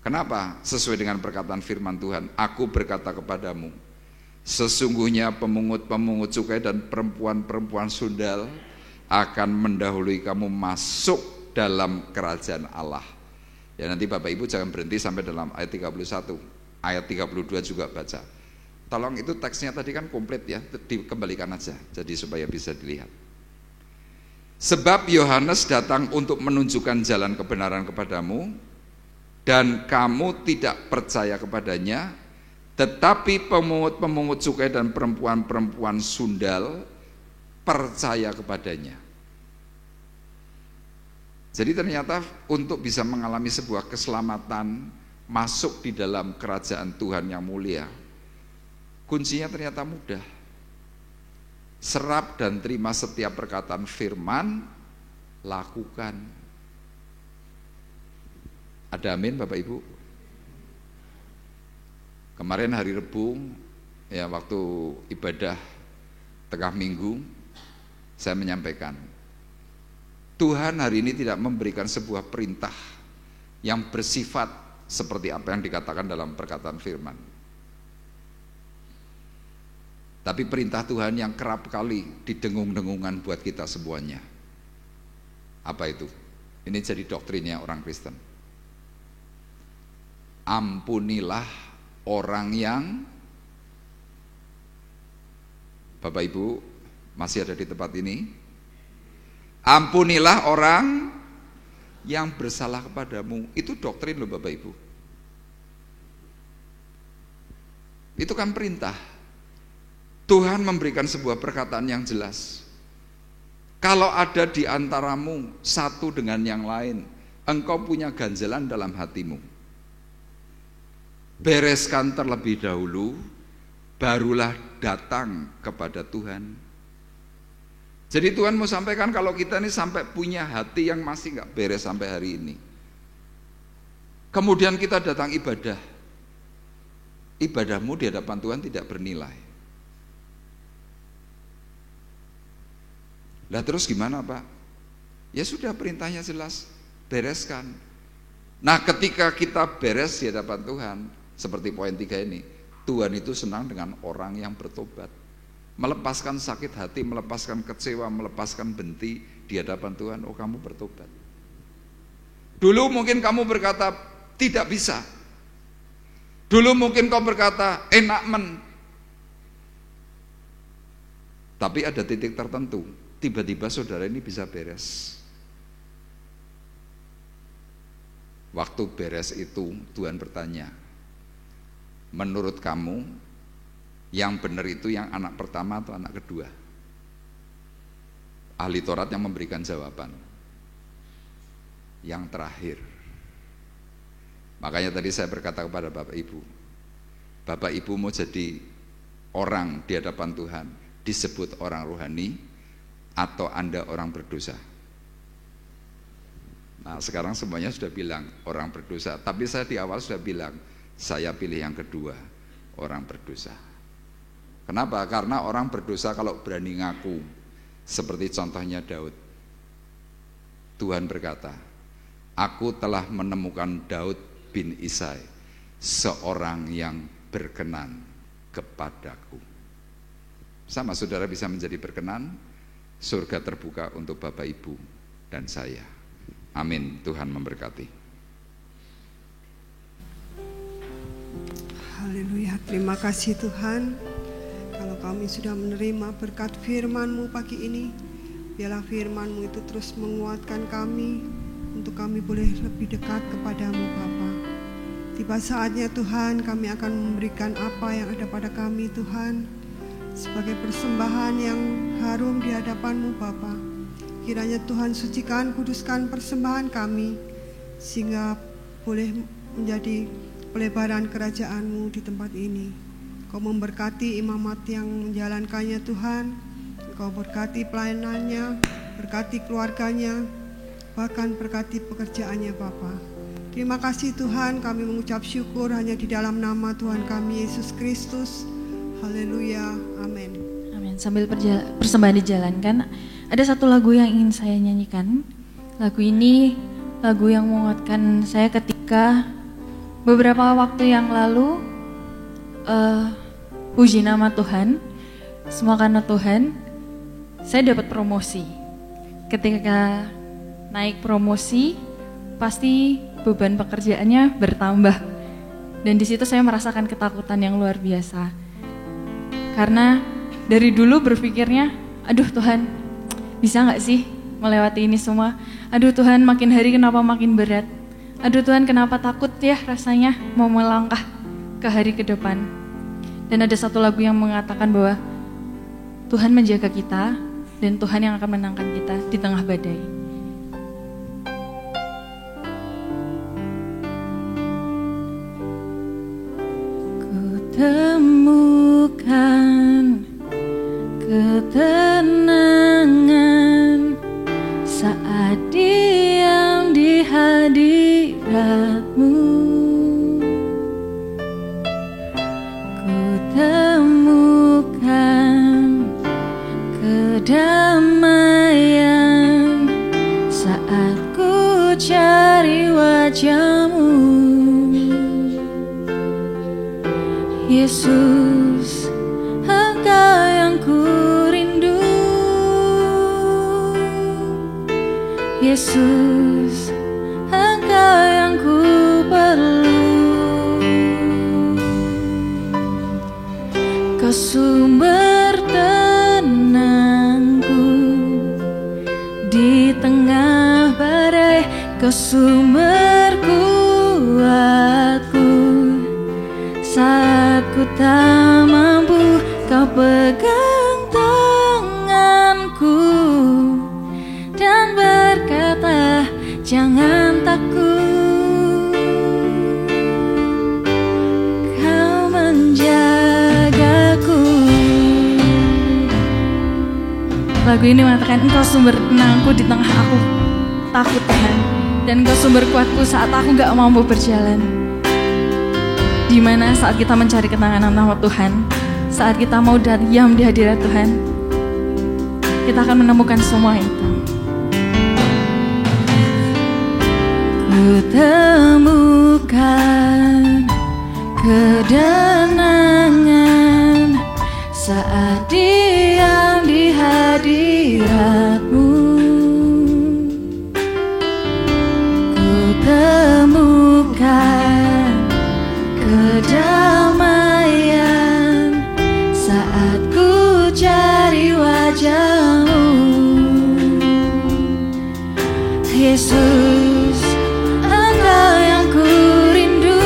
[SPEAKER 1] Kenapa? Sesuai dengan perkataan firman Tuhan, aku berkata kepadamu, sesungguhnya pemungut-pemungut cukai dan perempuan-perempuan sundal akan mendahului kamu masuk dalam kerajaan Allah. Ya nanti Bapak Ibu jangan berhenti sampai dalam ayat 31, ayat 32 juga baca. Tolong itu teksnya tadi kan komplit ya, dikembalikan aja jadi supaya bisa dilihat. Sebab Yohanes datang untuk menunjukkan jalan kebenaran kepadamu dan kamu tidak percaya kepadanya, tetapi pemungut-pemungut cukai dan perempuan-perempuan sundal percaya kepadanya. Jadi ternyata untuk bisa mengalami sebuah keselamatan, masuk di dalam kerajaan Tuhan yang mulia, kuncinya ternyata mudah. Serap dan terima setiap perkataan firman, lakukan. Ada amin Bapak Ibu? Kemarin hari Rebu, ya waktu ibadah tengah minggu, saya menyampaikan, Tuhan hari ini tidak memberikan sebuah perintah yang bersifat seperti apa yang dikatakan dalam perkataan firman. Tapi perintah Tuhan yang kerap kali didengung-dengungan buat kita semuanya. Apa itu? Ini jadi doktrinnya orang Kristen. Ampunilah orang yang, Bapak Ibu masih ada di tempat ini, ampunilah orang yang bersalah kepadamu. Itu doktrin loh Bapak Ibu. Itu kan perintah. Tuhan memberikan sebuah perkataan yang jelas. Kalau ada di antaramu satu dengan yang lain, engkau punya ganjalan dalam hatimu, bereskan terlebih dahulu, barulah datang kepada Tuhan. Jadi Tuhan mau sampaikan kalau kita ini sampai punya hati yang masih gak beres sampai hari ini, kemudian kita datang ibadah, ibadahmu di hadapan Tuhan tidak bernilai. Lah terus gimana Pak? Ya sudah, perintahnya jelas, bereskan. Nah ketika kita beres di hadapan Tuhan, seperti poin 3 ini, Tuhan itu senang dengan orang yang bertobat, melepaskan sakit hati, melepaskan kecewa, melepaskan benci di hadapan Tuhan. Oh kamu bertobat. Dulu mungkin kamu berkata tidak bisa, dulu mungkin kau berkata enak tapi ada titik tertentu, tiba-tiba saudara ini bisa beres. Waktu beres itu Tuhan bertanya, menurut kamu yang benar itu yang anak pertama atau anak kedua? Ahli Taurat yang memberikan jawaban, yang terakhir. Makanya tadi saya berkata kepada Bapak Ibu mau jadi orang di hadapan Tuhan disebut orang rohani atau Anda orang berdosa? Nah sekarang semuanya sudah bilang orang berdosa, tapi saya di awal sudah bilang saya pilih yang kedua, orang berdosa. Kenapa? Karena orang berdosa kalau berani ngaku, seperti contohnya Daud, Tuhan berkata, aku telah menemukan Daud bin Isai, seorang yang berkenan kepadaku. Sama saudara bisa menjadi berkenan, surga terbuka untuk Bapak Ibu dan saya. Amin. Tuhan memberkati.
[SPEAKER 3] Haleluya, terima kasih Tuhan. Kalau kami sudah menerima berkat firman-Mu pagi ini, biarlah firman-Mu itu terus menguatkan kami untuk kami boleh lebih dekat kepadamu Bapa. Tiba saatnya Tuhan, kami akan memberikan apa yang ada pada kami Tuhan, sebagai persembahan yang harum di hadapan-Mu Bapa. Kiranya Tuhan sucikan, kuduskan persembahan kami, sehingga boleh menjadi pelebaran kerajaan-Mu di tempat ini. Kau memberkati imamat yang menjalankannya Tuhan, Kau berkati pelayanannya, berkati keluarganya, bahkan berkati pekerjaannya Bapa. Terima kasih Tuhan, kami mengucap syukur hanya di dalam nama Tuhan kami Yesus Kristus. Haleluya, amin.
[SPEAKER 4] Amin. Sambil persembahan dijalankan, ada satu lagu yang ingin saya nyanyikan. Lagu ini lagu yang menguatkan saya ketika beberapa waktu yang lalu puji nama Tuhan, semua karena Tuhan, saya dapat promosi. Ketika naik promosi, pasti beban pekerjaannya bertambah. Dan di situ saya merasakan ketakutan yang luar biasa. Karena dari dulu berpikirnya, aduh Tuhan, bisa gak sih melewati ini semua? Aduh Tuhan, makin hari kenapa makin berat? Aduh Tuhan, kenapa takut ya rasanya mau melangkah ke hari ke depan? Dan ada satu lagu yang mengatakan bahwa Tuhan menjaga kita dan Tuhan yang akan menangkan kita di tengah badai. Kutemukan ketenangan saat diam di hadirat-Mu. Kutemukan kedamaian saat ku cari wajah-Mu. Yesus, Engkau yang ku rindu. Yesus, Engkau yang ku perlu. Kau sumber tenangku di tengah badai, Kau sumber kuatku saat ku tak mampu. Kau pegang tanganku dan berkata, jangan takut. Kau menjagaku. Lagu ini mengatakan, Engkau sumber tenangku di tengah aku takut, Tuhan, dan Engkau sumber kuatku saat aku gak mampu berjalan. Dimana saat kita mencari ketenangan nama Tuhan, saat kita mau diam di hadirat Tuhan, kita akan menemukan semua itu. Ku temukan ketenangan saat diam di hadirat-Mu. Ku temukan kedamaian saat ku cari wajah-Mu. Yesus, Engkau yang ku rindu.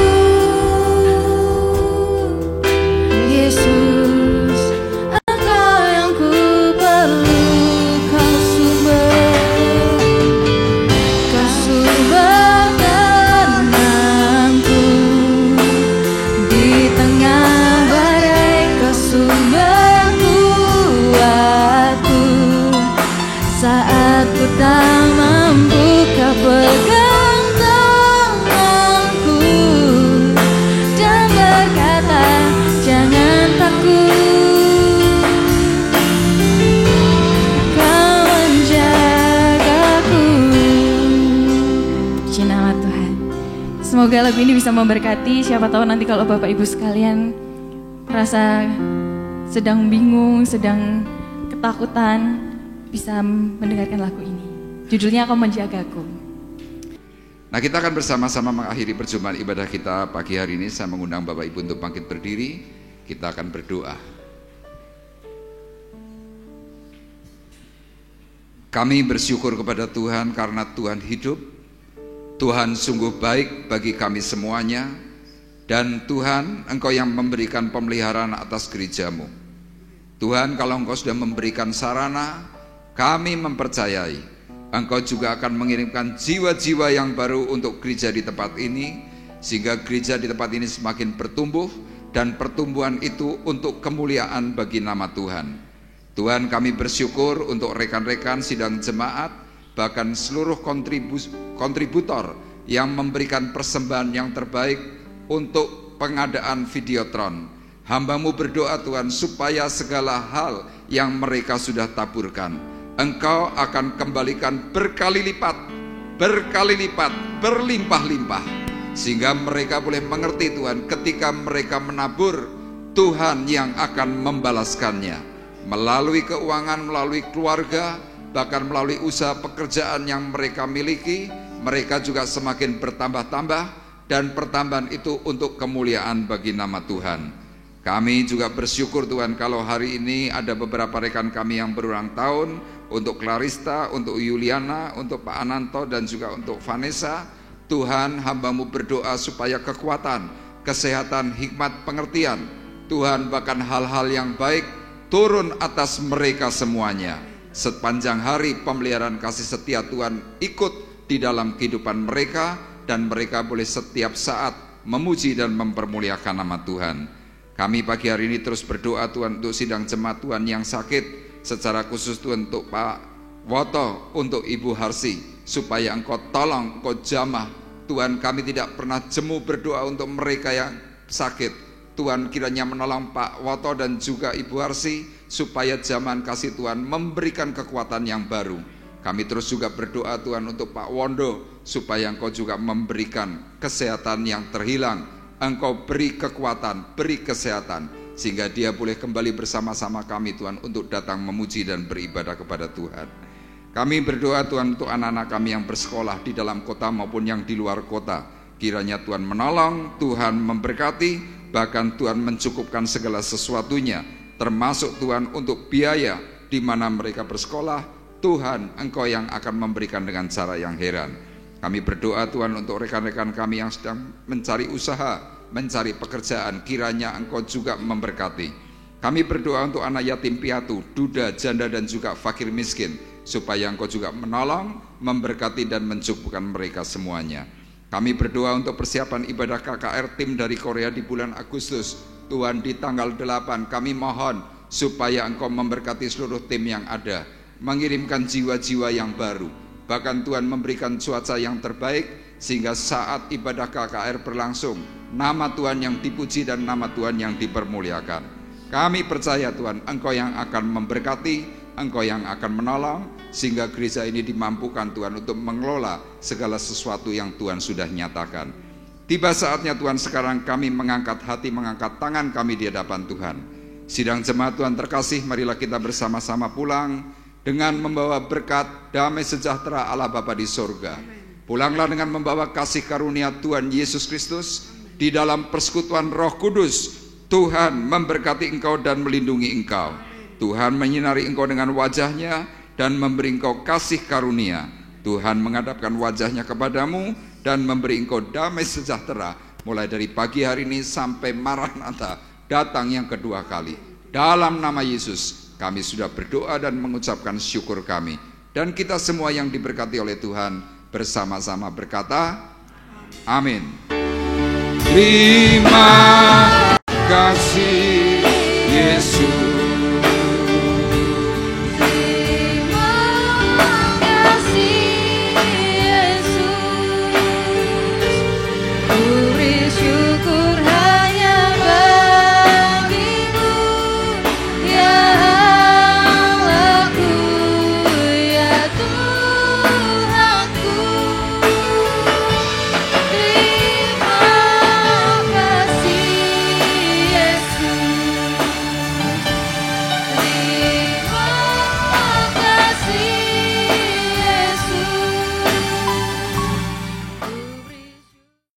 [SPEAKER 4] Yesus, Engkau yang ku perlu. Kau sumber tenangku di tengah badai, Kau sumber kuatku saat ku tak mampu. Kau pegang tanganku dan berkata, jangan takut. Kau menjagaku. Puji nama Tuhan. Semoga lagu ini bisa memberkati. Siapa tahu nanti kalau Bapak Ibu sekalian merasa sedang bingung, sedang ketakutan, bisa mendengarkan lagu ini. Judulnya Kau Menjagaku.
[SPEAKER 1] Nah, kita akan bersama-sama mengakhiri perjumpaan ibadah kita pagi hari ini. Saya mengundang Bapak Ibu untuk bangkit berdiri. Kita akan berdoa. Kami bersyukur kepada Tuhan karena Tuhan hidup. Tuhan sungguh baik bagi kami semuanya. Dan Tuhan, Engkau yang memberikan pemeliharaan atas gereja-Mu. Tuhan, kalau Engkau sudah memberikan sarana, kami mempercayai Engkau juga akan mengirimkan jiwa-jiwa yang baru untuk gereja di tempat ini, sehingga gereja di tempat ini semakin bertumbuh, dan pertumbuhan itu untuk kemuliaan bagi nama Tuhan. Tuhan, kami bersyukur untuk rekan-rekan sidang jemaat, bahkan seluruh kontributor yang memberikan persembahan yang terbaik untuk pengadaan Videotron. Hamba-Mu berdoa Tuhan, supaya segala hal yang mereka sudah taburkan, Engkau akan kembalikan berkali lipat, berlimpah-limpah, sehingga mereka boleh mengerti Tuhan, ketika mereka menabur, Tuhan yang akan membalaskannya, melalui keuangan, melalui keluarga, bahkan melalui usaha pekerjaan yang mereka miliki. Mereka juga semakin bertambah-tambah, dan pertambahan itu untuk kemuliaan bagi nama Tuhan. Kami juga bersyukur Tuhan, kalau hari ini ada beberapa rekan kami yang berulang tahun, untuk Clarista, untuk Yuliana, untuk Pak Ananto, dan juga untuk Vanessa. Tuhan, hamba-Mu berdoa supaya kekuatan, kesehatan, hikmat, pengertian, Tuhan, bahkan hal-hal yang baik turun atas mereka semuanya. Sepanjang hari pemeliharaan kasih setia Tuhan ikut di dalam kehidupan mereka, dan mereka boleh setiap saat memuji dan mempermuliakan nama Tuhan. Kami pagi hari ini terus berdoa Tuhan untuk sidang jemaat Tuhan yang sakit, secara khusus Tuhan untuk Pak Woto, untuk Ibu Harsi, supaya Engkau tolong, Engkau jamah. Tuhan, kami tidak pernah jemu berdoa untuk mereka yang sakit. Tuhan, kiranya menolong Pak Woto dan juga Ibu Harsi, supaya zaman kasih Tuhan memberikan kekuatan yang baru. Kami terus juga berdoa Tuhan untuk Pak Wondo, supaya Engkau juga memberikan kesehatan yang terhilang. Engkau beri kekuatan, beri kesehatan, sehingga dia boleh kembali bersama-sama kami Tuhan untuk datang memuji dan beribadah kepada Tuhan. Kami berdoa Tuhan untuk anak-anak kami yang bersekolah di dalam kota maupun yang di luar kota. Kiranya Tuhan menolong, Tuhan memberkati, bahkan Tuhan mencukupkan segala sesuatunya, termasuk Tuhan untuk biaya di mana mereka bersekolah. Tuhan, Engkau yang akan memberikan dengan cara yang heran. Kami berdoa Tuhan untuk rekan-rekan kami yang sedang mencari usaha, mencari pekerjaan, kiranya Engkau juga memberkati. Kami berdoa untuk anak yatim piatu, duda, janda dan juga fakir miskin, supaya Engkau juga menolong, memberkati dan mencukupkan mereka semuanya. Kami berdoa untuk persiapan ibadah KKR tim dari Korea di bulan Agustus. Tuhan, di tanggal 8 kami mohon supaya Engkau memberkati seluruh tim yang ada, mengirimkan jiwa-jiwa yang baru, bahkan Tuhan memberikan cuaca yang terbaik sehingga saat ibadah KKR berlangsung, nama Tuhan yang dipuji dan nama Tuhan yang dipermuliakan. Kami percaya Tuhan, Engkau yang akan memberkati, Engkau yang akan menolong, sehingga gereja ini dimampukan Tuhan untuk mengelola segala sesuatu yang Tuhan sudah nyatakan. Tiba saatnya Tuhan, sekarang kami mengangkat hati, mengangkat tangan kami di hadapan Tuhan. Sidang jemaat Tuhan terkasih, marilah kita bersama-sama pulang dengan membawa berkat damai sejahtera Allah Bapa di sorga. Pulanglah dengan membawa kasih karunia Tuhan Yesus Kristus. Di dalam persekutuan Roh Kudus, Tuhan memberkati engkau dan melindungi engkau. Tuhan menyinari engkau dengan wajahnya dan memberi engkau kasih karunia. Tuhan menghadapkan wajahnya kepadamu dan memberi engkau damai sejahtera mulai dari pagi hari ini sampai Maranatha datang yang kedua kali. Dalam nama Yesus kami sudah berdoa dan mengucapkan syukur kami. Dan kita semua yang diberkati oleh Tuhan bersama-sama berkata, amin. Terima kasih Yesus.